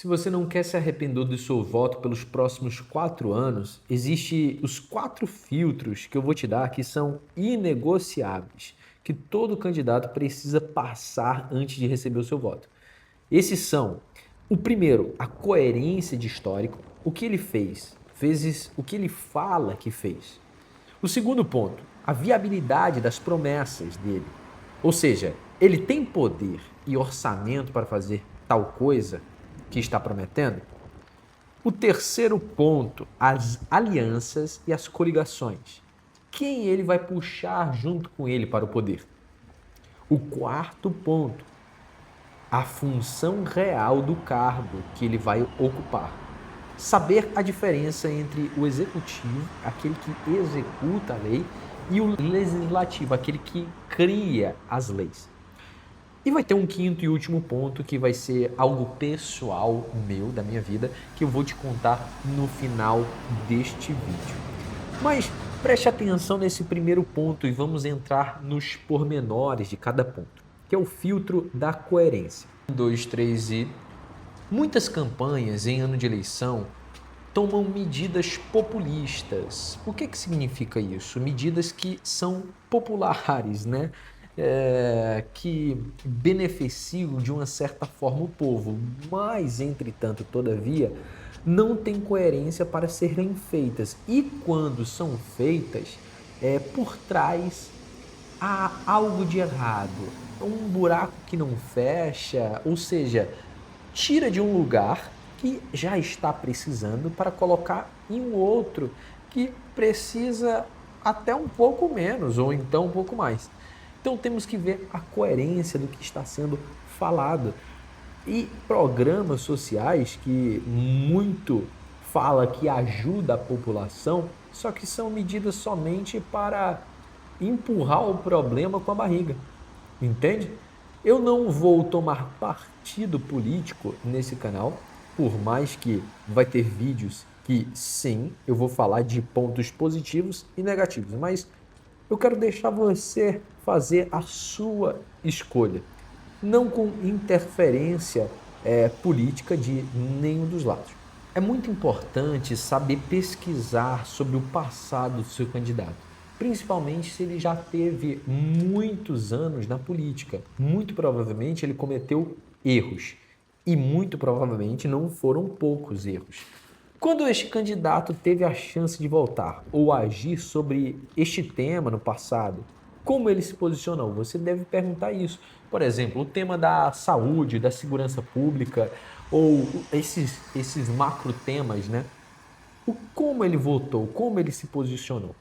Se você não quer se arrepender do seu voto pelos próximos 4 anos, existem os 4 filtros que eu vou te dar que são inegociáveis, que todo candidato precisa passar antes de receber o seu voto. Esses são, o primeiro, a coerência de histórico, o que ele fez, vezes o que ele fala que fez. O segundo ponto, a viabilidade das promessas dele. Ou seja, ele tem poder e orçamento para fazer tal coisa que está prometendo? O terceiro ponto, as alianças e as coligações. Quem ele vai puxar junto com ele para o poder? O quarto ponto, a função real do cargo que ele vai ocupar. Saber a diferença entre o executivo, aquele que executa a lei, e o legislativo, aquele que cria as leis. E vai ter um quinto e último ponto que vai ser algo pessoal meu, da minha vida, que eu vou te contar no final deste vídeo. Mas preste atenção nesse primeiro ponto e vamos entrar nos pormenores de cada ponto, que é o filtro da coerência. 1, 2, 3 e... Muitas campanhas em ano de eleição tomam medidas populistas. O que significa isso? Medidas que são populares, né? Que beneficiam de uma certa forma o povo, mas, entretanto, todavia, não tem coerência para serem feitas. E quando são feitas, por trás há algo de errado, um buraco que não fecha, ou seja, tira de um lugar que já está precisando para colocar em um outro que precisa até um pouco menos ou então um pouco mais. Então temos que ver a coerência do que está sendo falado. E programas sociais que muito fala que ajuda a população, só que são medidas somente para empurrar o problema com a barriga. Entende? Eu não vou tomar partido político nesse canal, por mais que vai ter vídeos que sim, eu vou falar de pontos positivos e negativos, mas eu quero deixar você fazer a sua escolha, não com interferência política de nenhum dos lados. É muito importante saber pesquisar sobre o passado do seu candidato, principalmente se ele já teve muitos anos na política. Muito provavelmente ele cometeu erros e muito provavelmente não foram poucos erros. Quando este candidato teve a chance de voltar ou agir sobre este tema no passado, como ele se posicionou? Você deve perguntar isso. Por exemplo, o tema da saúde, da segurança pública ou esses macro temas, né? Como ele votou, como ele se posicionou.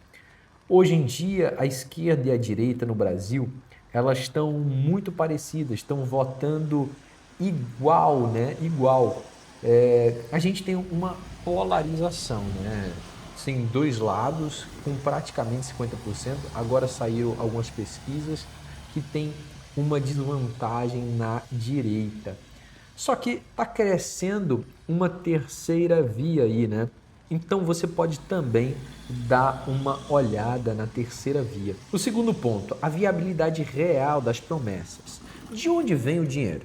Hoje em dia, a esquerda e a direita no Brasil, elas estão muito parecidas, estão votando igual, né? Igual. A gente tem uma polarização, né? Tem dois lados com praticamente 50%. Agora saiu algumas pesquisas que tem uma desvantagem na direita. Só que está crescendo uma terceira via aí, né? Então você pode também dar uma olhada na terceira via. O segundo ponto, a viabilidade real das promessas. De onde vem o dinheiro?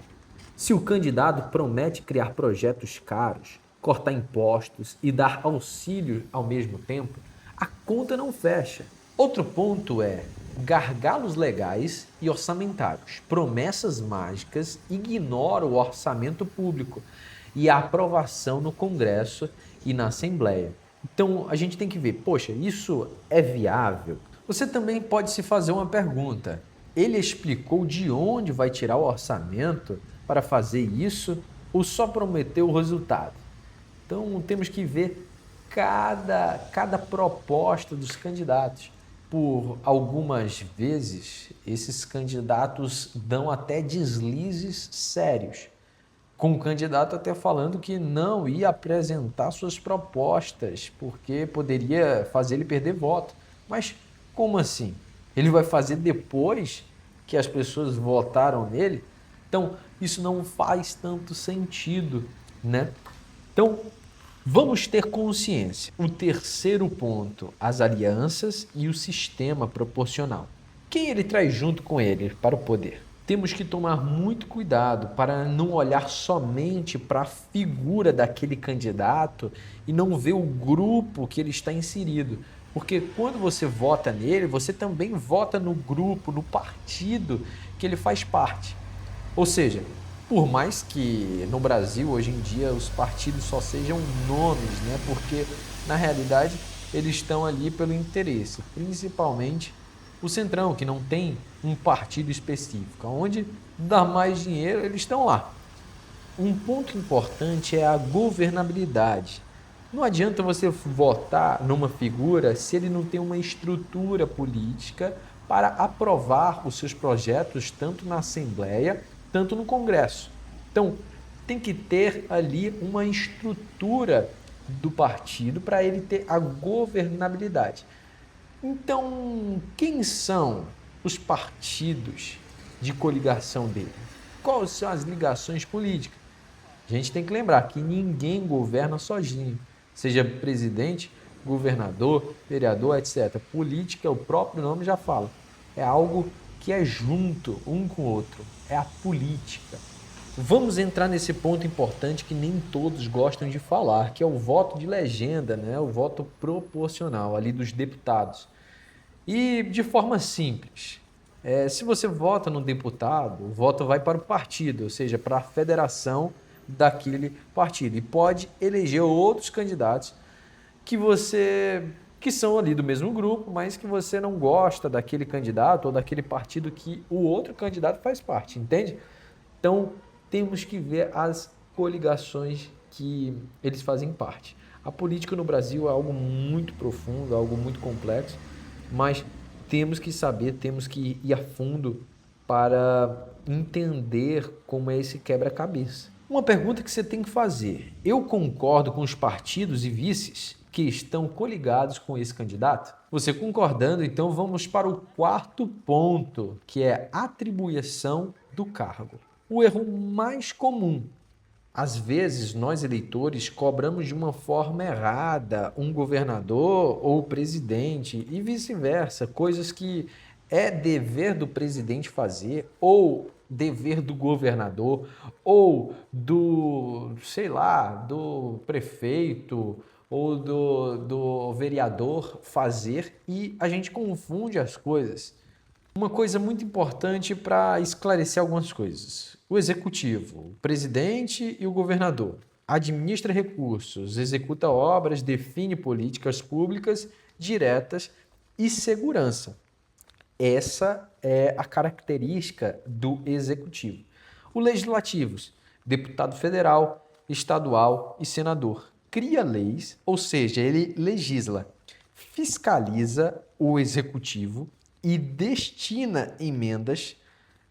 Se o candidato promete criar projetos caros, cortar impostos e dar auxílio ao mesmo tempo, a conta não fecha. Outro ponto é gargalos legais e orçamentários. Promessas mágicas ignoram o orçamento público e a aprovação no Congresso e na Assembleia. Então a gente tem que ver, poxa, isso é viável? Você também pode se fazer uma pergunta. Ele explicou de onde vai tirar o orçamento para fazer isso ou só prometeu o resultado? Então temos que ver cada proposta dos candidatos. Por algumas vezes, esses candidatos dão até deslizes sérios, com o candidato até falando que não ia apresentar suas propostas, porque poderia fazer ele perder voto. Mas como assim? Ele vai fazer depois que as pessoas votaram nele? Então, isso não faz tanto sentido, né? Então, vamos ter consciência. O terceiro ponto, as alianças e o sistema proporcional. Quem ele traz junto com ele para o poder? temos que tomar muito cuidado para não olhar somente para a figura daquele candidato e não ver o grupo que ele está inserido. Porque quando você vota nele, você também vota no grupo, no partido que ele faz parte. Ou seja, por mais que no Brasil hoje em dia os partidos só sejam nomes, né? Porque na realidade eles estão ali pelo interesse, principalmente o Centrão, que não tem um partido específico, onde dá mais dinheiro, eles estão lá. Um ponto importante é a governabilidade. Não adianta você votar numa figura se ele não tem uma estrutura política para aprovar os seus projetos tanto na Assembleia, tanto no Congresso. Então, tem que ter ali uma estrutura do partido para ele ter a governabilidade. Então, quem são os partidos de coligação dele? Quais são as ligações políticas? A gente tem que lembrar que ninguém governa sozinho, seja presidente, governador, vereador, etc. Política, o próprio nome já fala, é algo que é junto um com o outro, é a política. Vamos entrar nesse ponto importante que nem todos gostam de falar, que é o voto de legenda, né? O voto proporcional ali dos deputados. E de forma simples, se você vota no deputado, o voto vai para o partido, ou seja, para a federação daquele partido. E pode eleger outros candidatos que são ali do mesmo grupo, mas que você não gosta daquele candidato ou daquele partido que o outro candidato faz parte, entende? Então, temos que ver as coligações que eles fazem parte. A política no Brasil é algo muito profundo, algo muito complexo, mas temos que saber, temos que ir a fundo para entender como é esse quebra-cabeça. Uma pergunta que você tem que fazer: eu concordo com os partidos e vices que estão coligados com esse candidato? Você concordando, então vamos para o quarto ponto, que é atribuição do cargo. O erro mais comum. Às vezes, nós eleitores cobramos de uma forma errada um governador ou presidente e vice-versa, coisas que é dever do presidente fazer ou dever do governador ou do, sei lá, do prefeito ou do vereador fazer e a gente confunde as coisas. Uma coisa muito importante para esclarecer algumas coisas. O executivo, o presidente e o governador administra recursos, executa obras, define políticas públicas diretas e segurança. Essa é a característica do executivo. O legislativo, deputado federal, estadual e senador, cria leis, ou seja, ele legisla, fiscaliza o executivo e destina emendas.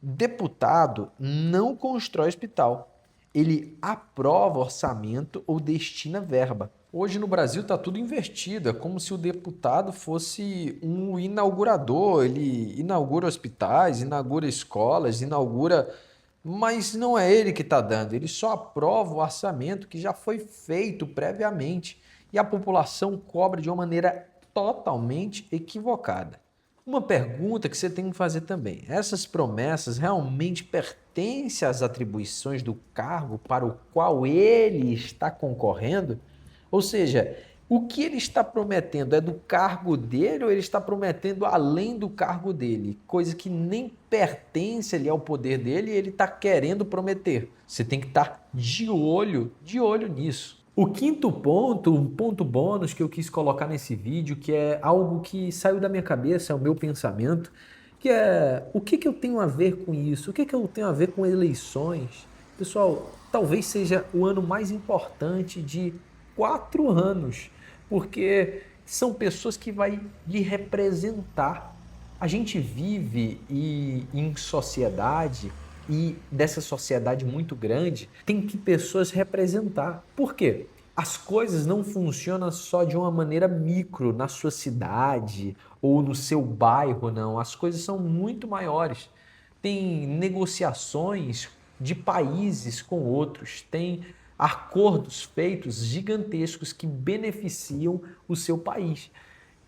Deputado não constrói hospital, ele aprova orçamento ou destina verba. Hoje no Brasil está tudo invertido, é como se o deputado fosse um inaugurador, ele inaugura hospitais, inaugura escolas, mas não é ele que está dando, ele só aprova o orçamento que já foi feito previamente e a população cobra de uma maneira totalmente equivocada. Uma pergunta que você tem que fazer também: essas promessas realmente pertencem às atribuições do cargo para o qual ele está concorrendo? Ou seja, o que ele está prometendo é do cargo dele ou ele está prometendo além do cargo dele? Coisa que nem pertence ali ao poder dele e ele está querendo prometer. Você tem que estar de olho nisso. O quinto ponto, um ponto bônus que eu quis colocar nesse vídeo, que é algo que saiu da minha cabeça, é o meu pensamento, que é o que eu tenho a ver com isso? O que eu tenho a ver com eleições? Pessoal, talvez seja o ano mais importante de 4 anos, porque são pessoas que vai lhe representar. A gente vive em sociedade e dessa sociedade muito grande tem que pessoas representar. Por quê? As coisas não funcionam só de uma maneira micro na sua cidade ou no seu bairro, não. As coisas são muito maiores. Tem negociações de países com outros, tem acordos feitos gigantescos que beneficiam o seu país.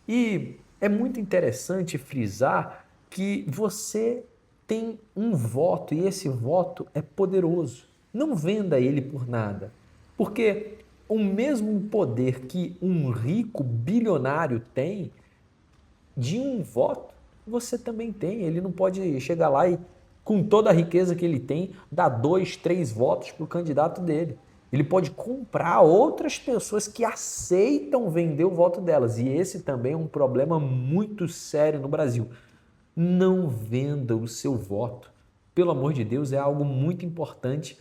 E é muito interessante frisar que você tem um voto e esse voto é poderoso. Não venda ele por nada, porque o mesmo poder que um rico bilionário tem de um voto, você também tem. Ele não pode chegar lá e, com toda a riqueza que ele tem, dar 2, 3 votos para o candidato dele. Ele pode comprar outras pessoas que aceitam vender o voto delas. E esse também é um problema muito sério no Brasil. Não venda o seu voto. Pelo amor de Deus, é algo muito importante.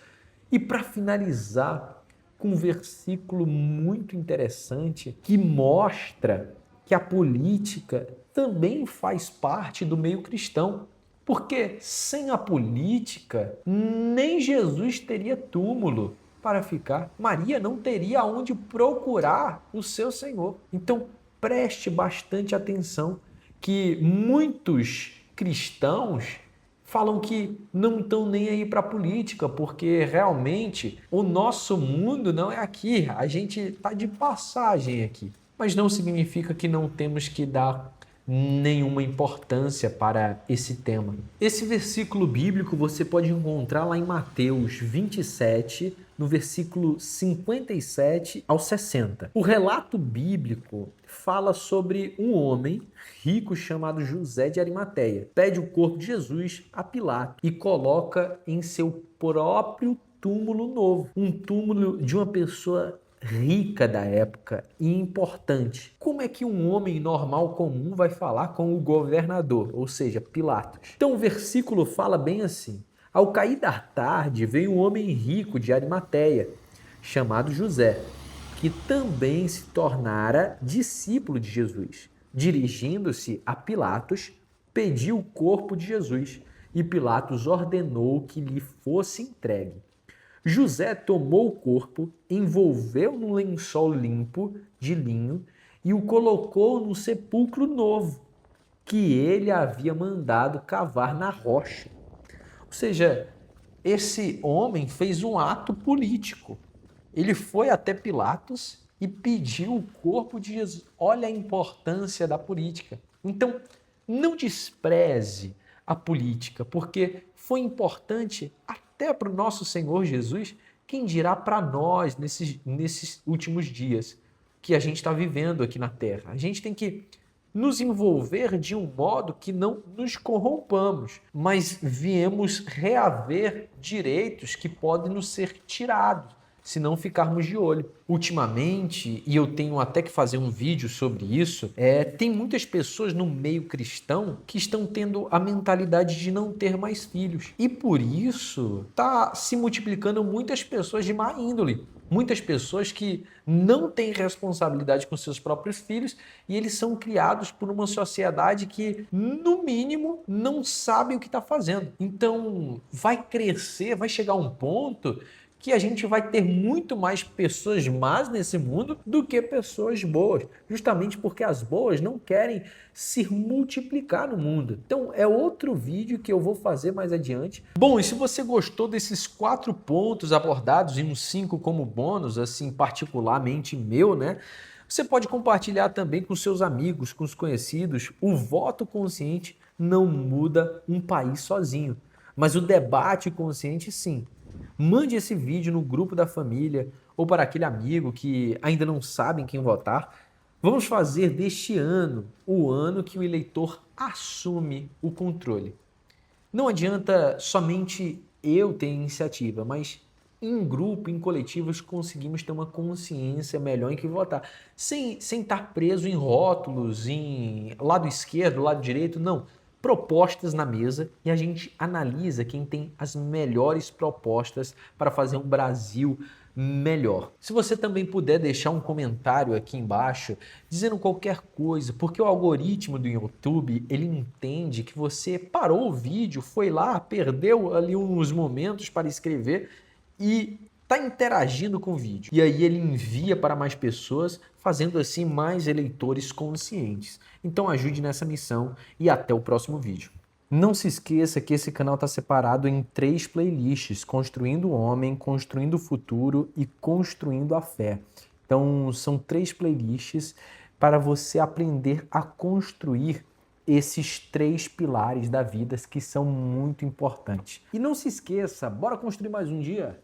E para finalizar, com um versículo muito interessante que mostra que a política também faz parte do meio cristão. Porque sem a política, nem Jesus teria túmulo para ficar. Maria não teria onde procurar o seu Senhor. Então, preste bastante atenção que muitos cristãos falam que não estão nem aí para a política, porque realmente o nosso mundo não é aqui, a gente está de passagem aqui. Mas não significa que não temos que dar nenhuma importância para esse tema. Esse versículo bíblico você pode encontrar lá em Mateus 27, no versículo 57 ao 60. O relato bíblico fala sobre um homem rico chamado José de Arimateia. Pede o corpo de Jesus a Pilatos e coloca em seu próprio túmulo novo, um túmulo de uma pessoa rica da época e importante. Como é que um homem normal comum vai falar com o governador, ou seja, Pilatos? Então o versículo fala bem assim: ao cair da tarde veio um homem rico de Arimateia, chamado José, que também se tornara discípulo de Jesus. Dirigindo-se a Pilatos, pediu o corpo de Jesus e Pilatos ordenou que lhe fosse entregue. José tomou o corpo, envolveu num lençol limpo de linho e o colocou no sepulcro novo, que ele havia mandado cavar na rocha. Ou seja, esse homem fez um ato político. Ele foi até Pilatos e pediu o corpo de Jesus. Olha a importância da política. Então, não despreze a política, porque foi importante até para o nosso Senhor Jesus, quem dirá para nós nesses últimos dias que a gente está vivendo aqui na Terra. A gente tem que nos envolver de um modo que não nos corrompamos, mas viemos reaver direitos que podem nos ser tirados se não ficarmos de olho. Ultimamente, e eu tenho até que fazer um vídeo sobre isso, tem muitas pessoas no meio cristão que estão tendo a mentalidade de não ter mais filhos. E por isso está se multiplicando muitas pessoas de má índole. Muitas pessoas que não têm responsabilidade com seus próprios filhos e eles são criados por uma sociedade que, no mínimo, não sabe o que está fazendo. Então, vai crescer, vai chegar um ponto que a gente vai ter muito mais pessoas más nesse mundo do que pessoas boas, justamente porque as boas não querem se multiplicar no mundo. Então é outro vídeo que eu vou fazer mais adiante. Bom, e se você gostou desses 4 pontos abordados e uns 5 como bônus, assim, particularmente meu, né? Você pode compartilhar também com seus amigos, com os conhecidos. O voto consciente não muda um país sozinho, mas o debate consciente sim. Mande esse vídeo no grupo da família ou para aquele amigo que ainda não sabe em quem votar. Vamos fazer deste ano o ano que o eleitor assume o controle. Não adianta somente eu ter iniciativa, mas em grupo, em coletivos, conseguimos ter uma consciência melhor em que votar. Sem estar preso em rótulos, em lado esquerdo, lado direito, não. Propostas na mesa e a gente analisa quem tem as melhores propostas para fazer um Brasil melhor. Se você também puder deixar um comentário aqui embaixo dizendo qualquer coisa, porque o algoritmo do YouTube, ele entende que você parou o vídeo, foi lá, perdeu ali uns momentos para escrever e está interagindo com o vídeo. E aí ele envia para mais pessoas, fazendo assim mais eleitores conscientes. Então ajude nessa missão e até o próximo vídeo. Não se esqueça que esse canal está separado em 3 playlists: Construindo o Homem, Construindo o Futuro e Construindo a Fé. Então são 3 playlists para você aprender a construir esses 3 pilares da vida que são muito importantes. E não se esqueça, bora construir mais um dia?